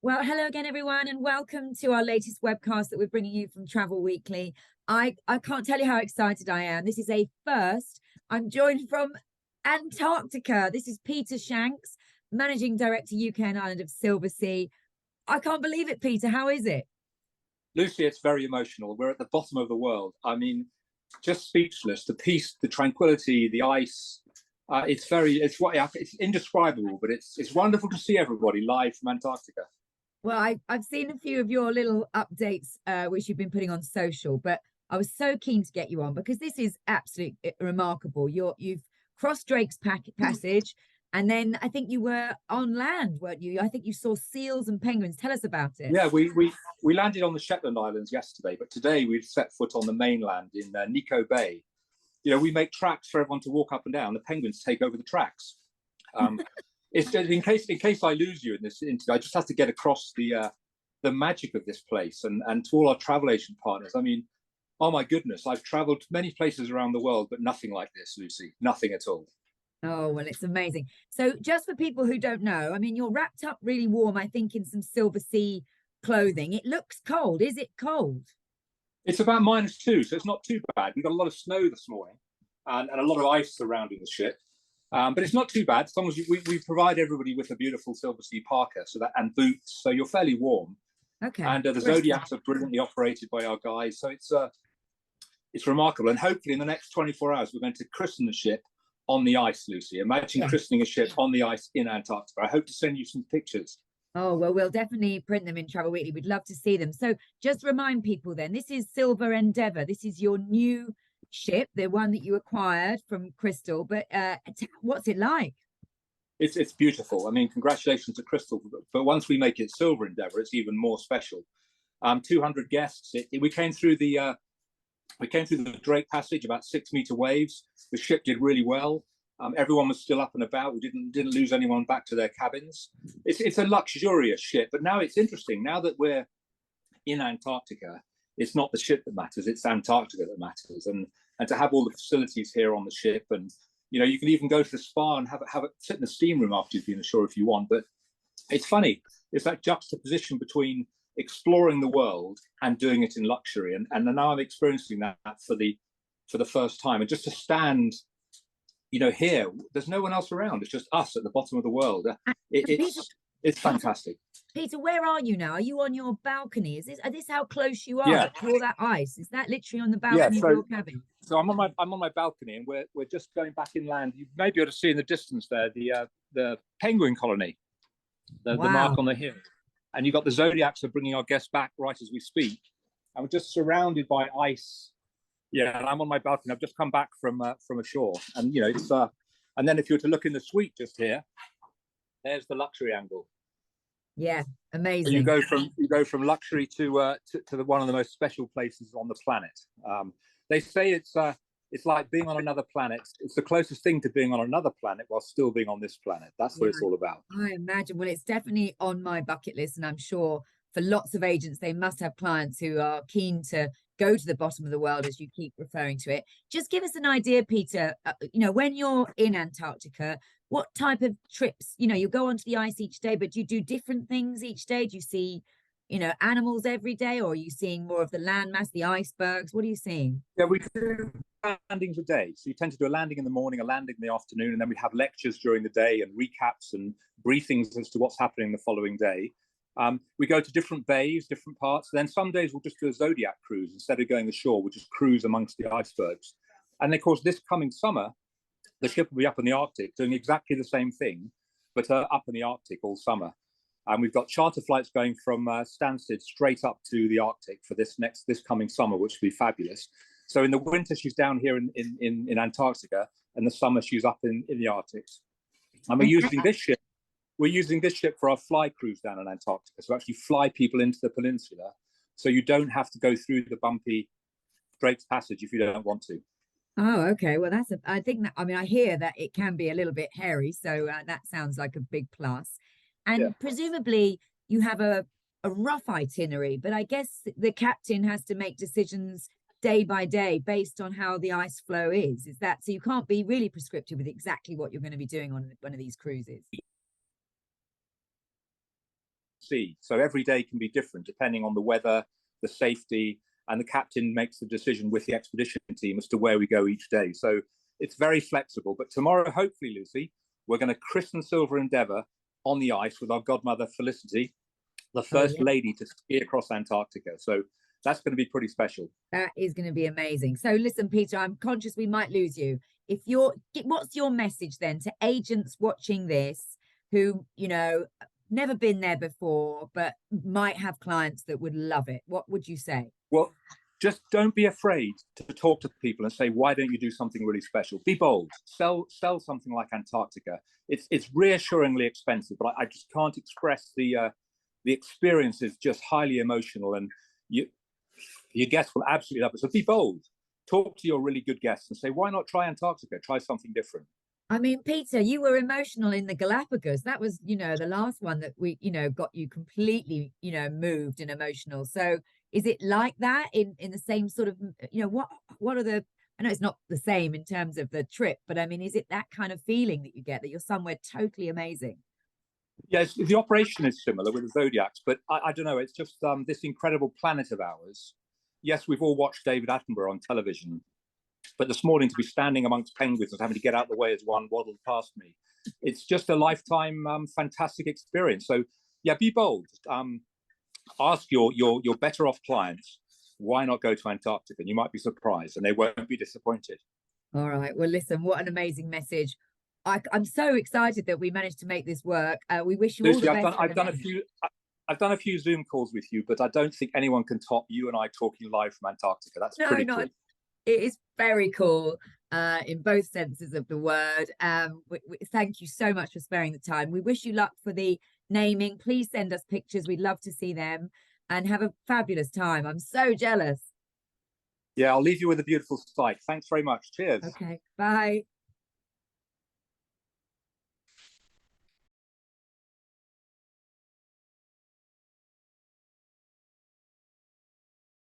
Well, hello again, everyone, and welcome to our latest webcast that we're bringing you from Travel Weekly. I can't tell you how excited I am. This is a first. I'm joined from Antarctica. This is Peter Shanks, Managing Director, UK and Ireland of Silversea. I can't believe it, Peter. How is it? Lucy, it's very emotional. We're at the bottom of the world. I mean, just speechless. The peace, the tranquility, the ice. It's indescribable, but it's wonderful to see everybody live from Antarctica. Well, I've seen a few of your little updates, which you've been putting on social, but I was so keen to get you on because this is absolutely remarkable. You've crossed Drake's Passage, and then I think you were on land, weren't you? I think you saw seals and penguins. Tell us about it. Yeah, we landed on the Shetland Islands yesterday, but today we've set foot on the mainland in Nico Bay. You know, we make tracks for everyone to walk up and down. The penguins take over the tracks. It's just, in case I lose you in this interview, I just have to get across the magic of this place and to all our travel agent partners. I mean, oh my goodness, I've traveled to many places around the world, but nothing like this, Lucy. Nothing at all. Oh, well, it's amazing. So just for people who don't know, I mean, you're wrapped up really warm, I think, in some Silversea clothing. It looks cold. Is it cold? It's about -2, so it's not too bad. We've got a lot of snow this morning and a lot of ice surrounding the ship. But it's not too bad as long as we provide everybody with a beautiful Silversea parka and boots, so you're fairly warm. Okay. And the Zodiacs are brilliantly operated by our guys, so it's remarkable. And hopefully in the next 24 hours, we're going to christen the ship on the ice, Lucy. Imagine christening a ship on the ice in Antarctica. I hope to send you some pictures. Oh, well, we'll definitely print them in Travel Weekly. We'd love to see them. So just remind people then, this is Silver Endeavour. This is your new ship, the one that you acquired from Crystal. But what's it like? It's beautiful. I mean, congratulations to Crystal. But once we make it Silver Endeavour, it's even more special. 200 guests. We came through the Drake Passage, about 6-meter waves. The ship did really well. Everyone was still up and about. We didn't lose anyone back to their cabins. It's a luxurious ship. But now it's interesting. Now that we're in Antarctica, it's not the ship that matters. It's Antarctica that matters. And to have all the facilities here on the ship, and you know, you can even go to the spa and have it sit in the steam room after you've been ashore if you want. But it's funny. It's that juxtaposition between exploring the world and doing it in luxury. And now I'm experiencing that for the first time. And just to stand, you know, here, there's no one else around. It's just us at the bottom of the world. It's fantastic. Peter, where are you now? Are you on your balcony? Is this how close you are to all that ice? Is that literally on the balcony of your cabin? So I'm on my balcony, and we're just going back inland. You may be able to see in the distance there the penguin colony, the mark on the hill, and you've got the Zodiacs are bringing our guests back right as we speak, and we're just surrounded by ice. Yeah, and I'm on my balcony. I've just come back from ashore, and you know it's and then if you were to look in the suite just here, there's the luxury angle. Yeah, amazing. So you go from luxury to one of the most special places on the planet. They say it's like being on another planet. It's the closest thing to being on another planet while still being on this planet. That's what it's all about. I imagine. Well, it's definitely on my bucket list, and I'm sure for lots of agents, they must have clients who are keen to go to the bottom of the world, as you keep referring to it. Just give us an idea, Peter, you know, when you're in Antarctica, what type of trips, you know, you go onto the ice each day, but do you do different things each day? Do you see, you know, animals every day, or are you seeing more of the landmass, the icebergs? What are you seeing? Yeah, we do landings a day. So you tend to do a landing in the morning, a landing in the afternoon, and then we have lectures during the day and recaps and briefings as to what's happening the following day. We go to different bays, different parts. And then some days we'll just do a Zodiac cruise instead of going ashore. We'll just cruise amongst the icebergs. And of course, this coming summer, the ship will be up in the Arctic doing exactly the same thing, but up in the Arctic all summer. And we've got charter flights going from Stansted straight up to the Arctic for this coming summer, which will be fabulous. So in the winter, she's down here in Antarctica, and the summer she's up in the Arctic. And we're using this ship. We're using this ship for our fly cruise down in Antarctica. So actually fly people into the peninsula, so you don't have to go through the bumpy Drake's Passage if you don't want to. Oh, okay. Well, I think that, I mean, I hear that it can be a little bit hairy, so that sounds like a big plus. And presumably you have a rough itinerary, but I guess the captain has to make decisions day by day based on how the ice flow is. Is that so? You can't be really prescriptive with exactly what you're going to be doing on one of these cruises. sea. So every day can be different depending on the weather, the safety, and the captain makes the decision with the expedition team as to where we go each day. So it's very flexible. But tomorrow, hopefully, Lucy, we're going to christen Silver Endeavour on the ice with our godmother, Felicity, the first lady to ski across Antarctica. So that's going to be pretty special. That is going to be amazing. So listen, Peter, I'm conscious we might lose you. What's your message then to agents watching this who, you know, never been there before, but might have clients that would love it? What would you say? Well, just don't be afraid to talk to people and say, why don't you do something really special? Be bold. Sell something like Antarctica. It's reassuringly expensive, but I just can't express the experience is just highly emotional, and your guests will absolutely love it. So be bold. Talk to your really good guests and say, why not try Antarctica? Try something different. I mean, Peter, you were emotional in the Galapagos. That was, you know, the last one that we, you know, got you completely, you know, moved and emotional. So is it like that in the same sort of, you know, what are the, I know it's not the same in terms of the trip, but I mean, is it that kind of feeling that you get that you're somewhere totally amazing? Yes, the operation is similar with the Zodiacs, but I don't know. It's just this incredible planet of ours. Yes, we've all watched David Attenborough on television, but this morning to be standing amongst penguins and having to get out of the way as one waddled past me, it's just a lifetime fantastic experience. So yeah, be bold. Ask your better off clients, why not go to Antarctica? And you might be surprised and they won't be disappointed. All right. Well, listen, what an amazing message. I'm so excited that we managed to make this work. We wish you Lucy, all the best. I've done a few Zoom calls with you, but I don't think anyone can top you and I talking live from Antarctica. That's pretty cool. It is very cool in both senses of the word. Thank you so much for sparing the time. We wish you luck for the naming. Please send us pictures. We'd love to see them, and have a fabulous time. I'm so jealous. Yeah, I'll leave you with a beautiful sight. Thanks very much. Cheers. Okay, bye.